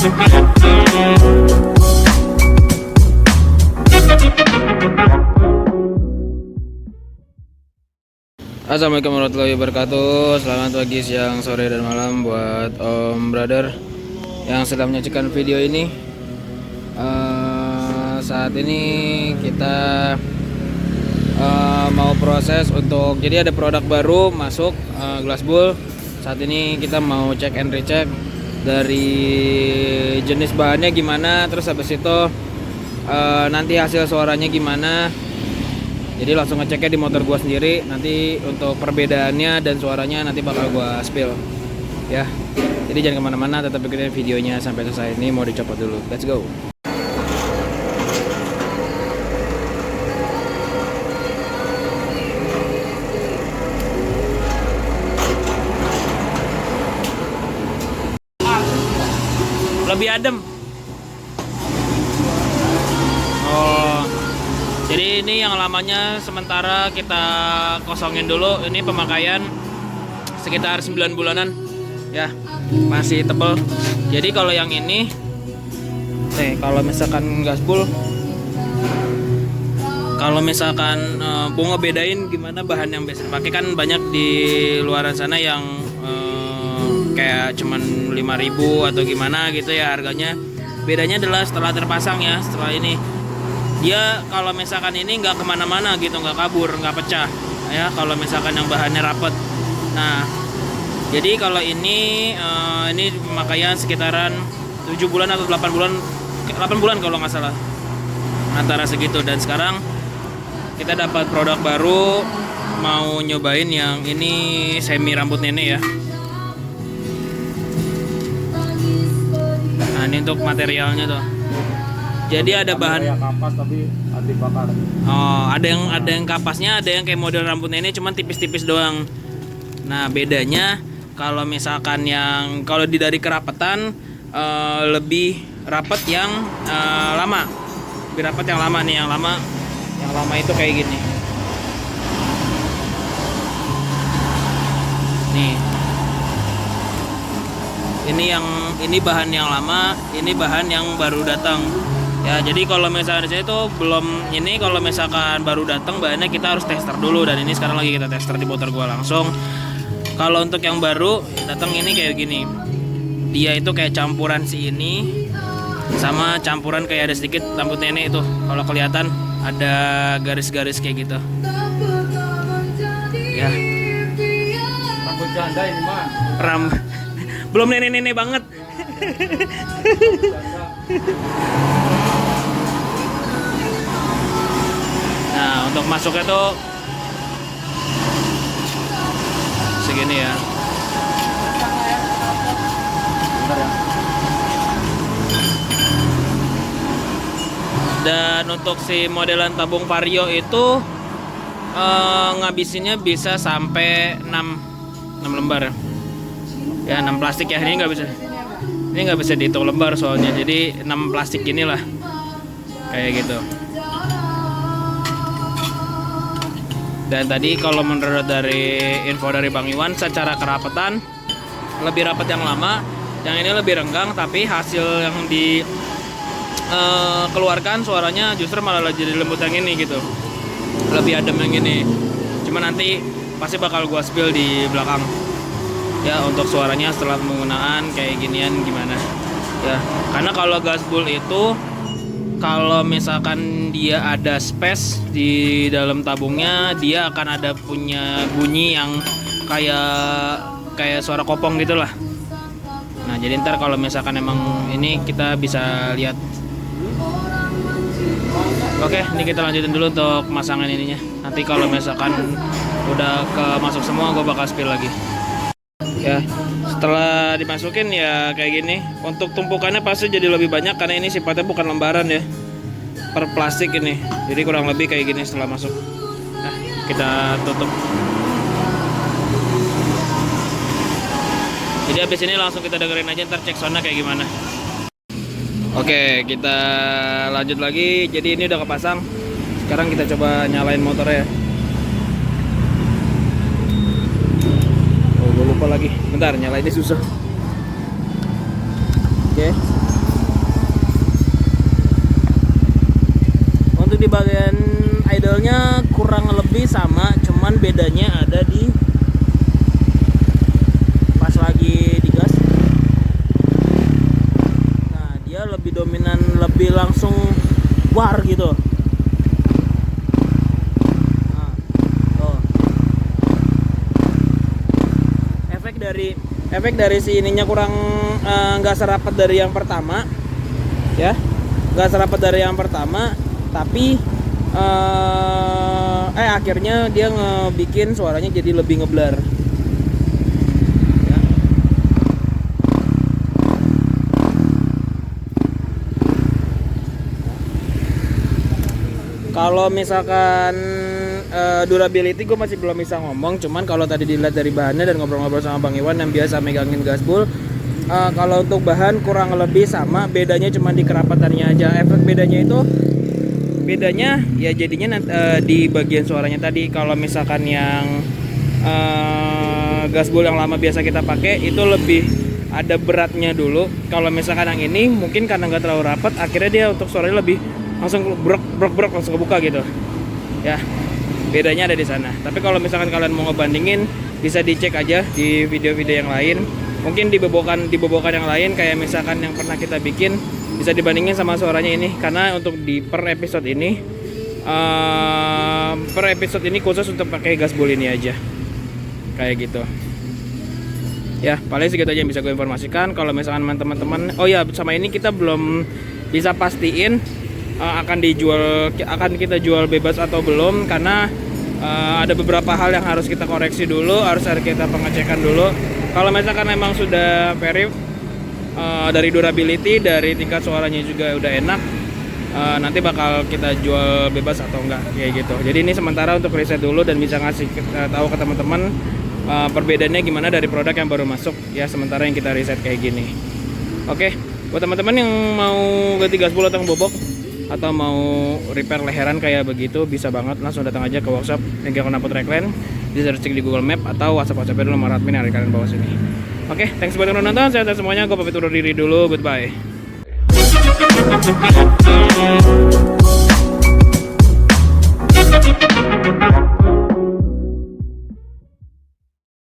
Assalamualaikum warahmatullahi wabarakatuh. Selamat pagi, siang, sore, dan malam buat Om Brother yang sedang menyaksikan video ini. Saat ini kita mau proses untuk, jadi ada produk baru masuk, Glassbull. Saat ini kita mau cek and recheck dari jenis bahannya gimana, terus habis itu nanti hasil suaranya gimana. Jadi langsung ngeceknya di motor gua sendiri. Nanti untuk perbedaannya dan suaranya nanti bakal gua spill ya. Jadi jangan kemana-mana, tetap ikutin videonya sampai selesai. Ini mau dicopot dulu, let's go. Lebih adem. Oh, jadi ini yang lamanya sementara kita kosongin dulu. Ini pemakaian sekitar 9 bulanan ya, masih tebal. Jadi kalau yang ini nih, kalau misalkan Glassbull, kalau misalkan mau ngebedain gimana bahan yang biasa pakai, kan banyak di luaran sana yang kayak cuman 5.000 atau gimana gitu ya harganya. Bedanya adalah setelah terpasang ya, setelah ini dia kalau misalkan ini nggak kemana-mana gitu, nggak kabur, nggak pecah ya kalau misalkan yang bahannya rapet. Nah, jadi kalau ini pemakaian sekitaran 7 bulan atau 8 bulan kalau nggak salah, antara segitu. Dan sekarang kita dapat produk baru, mau nyobain yang ini semi rambut nenek ya. Nah, ini untuk materialnya tuh. Jadi ada bahan kapas tapi anti bakar. Oh, ada yang kapasnya, ada yang kayak model rambut nenek cuman tipis-tipis doang. Nah, bedanya kalau misalkan yang kalau dari kerapetan lebih rapet yang lama. Lebih rapet yang lama nih, yang lama itu kayak gini. Nih. Ini bahan yang lama, ini bahan yang baru datang. Ya, jadi kalau misalnya itu belum ini, kalau misalkan baru datang bahannya kita harus tester dulu, dan ini sekarang lagi kita tester di motor gua langsung. Kalau untuk yang baru datang ini kayak gini. Dia itu kayak campuran si ini sama campuran kayak ada sedikit rambut nenek itu. Kalau kelihatan ada garis-garis kayak gitu. Ya. Rambut janda ini mah. Belum nenek-nenek banget. Nah, untuk masuknya tuh segini ya. Bentar ya. Dan untuk si modelan tabung Vario itu ngabisinnya bisa sampai 6 lembar ya. Ya, 6 plastik ya. Ini nggak bisa dihitung lembar soalnya. Jadi 6 plastik inilah kayak gitu. Dan tadi kalau menurut dari info dari Bang Iwan, secara kerapetan lebih rapat yang lama, yang ini lebih renggang, tapi hasil yang dikeluarkan suaranya justru malah jadi lembut yang ini gitu, lebih adem yang ini. Cuma nanti pasti bakal gua spill di belakang ya untuk suaranya setelah penggunaan kayak ginian gimana ya. Karena kalau Glassbull itu kalau misalkan dia ada space di dalam tabungnya, dia akan ada punya bunyi yang kayak suara kopong gitulah. Nah, jadi ntar kalau misalkan emang ini kita bisa lihat. Oke, ini kita lanjutin dulu untuk pemasangan ininya. Nanti kalau misalkan udah masuk semua, gue bakal spill lagi. Ya, setelah dimasukin ya kayak gini. Untuk tumpukannya pasti jadi lebih banyak karena ini sifatnya bukan lembaran ya, per plastik ini. Jadi kurang lebih kayak gini setelah masuk. Nah, kita tutup. Jadi habis ini langsung kita dengerin aja, ntar cek soundnya kayak gimana. Oke, kita lanjut lagi. Jadi ini udah kepasang. Sekarang kita coba nyalain motornya. Gue lupa lagi, bentar, nyalainnya susah. Oke. Untuk di bagian idle-nya kurang lebih sama, cuman bedanya ada di pas lagi digas. Nah, dia lebih dominan, lebih langsung war gitu. Nah, tuh. Efek dari si ininya kurang nggak serapat dari yang pertama, ya, nggak serapat dari yang pertama, tapi akhirnya dia ngebikin suaranya jadi lebih ngeblur. Ya. Kalau misalkan durability gue masih belum bisa ngomong, cuman kalau tadi dilihat dari bahannya dan ngobrol-ngobrol sama Bang Iwan yang biasa megangin gasbul, kalau untuk bahan kurang lebih sama, bedanya cuma di kerapatannya aja. Efek bedanya ya jadinya di bagian suaranya tadi. Kalau misalkan yang gasbul yang lama biasa kita pakai itu lebih ada beratnya dulu. Kalau misalkan yang ini mungkin karena nggak terlalu rapat, akhirnya dia untuk suaranya lebih langsung brok langsung kebuka gitu ya. Bedanya ada di sana. Tapi kalau misalkan kalian mau ngebandingin, bisa dicek aja di video-video yang lain. Mungkin di bobokan yang lain, kayak misalkan yang pernah kita bikin, bisa dibandingin sama suaranya ini. Karena untuk di per episode ini khusus untuk pakai gasbul ini aja, kayak gitu ya. Paling segitu aja yang bisa gue informasikan. Kalau misalkan teman-teman, oh ya, sama ini kita belum bisa pastiin akan kita jual bebas atau belum, karena ada beberapa hal yang harus kita koreksi dulu, harus kita pengecekan dulu. Kalau misalkan memang sudah verif dari durability, dari tingkat suaranya juga udah enak, nanti bakal kita jual bebas atau enggak, kayak gitu. Jadi ini sementara untuk riset dulu dan bisa ngasih tahu ke teman-teman perbedaannya gimana dari produk yang baru masuk ya, sementara yang kita riset kayak gini. Oke, buat teman-teman yang mau ganti gasbul atau bobok atau mau repair leheran kayak begitu, bisa banget langsung datang aja ke workshop Bengkel Knalpot Reklen, di searching di Google Map atau WhatsApp dulu nomor admin yang ada di kalian bawah sini. Oke, thanks buat yang udah nonton, sehat semuanya, gue pamit undur diri dulu, goodbye.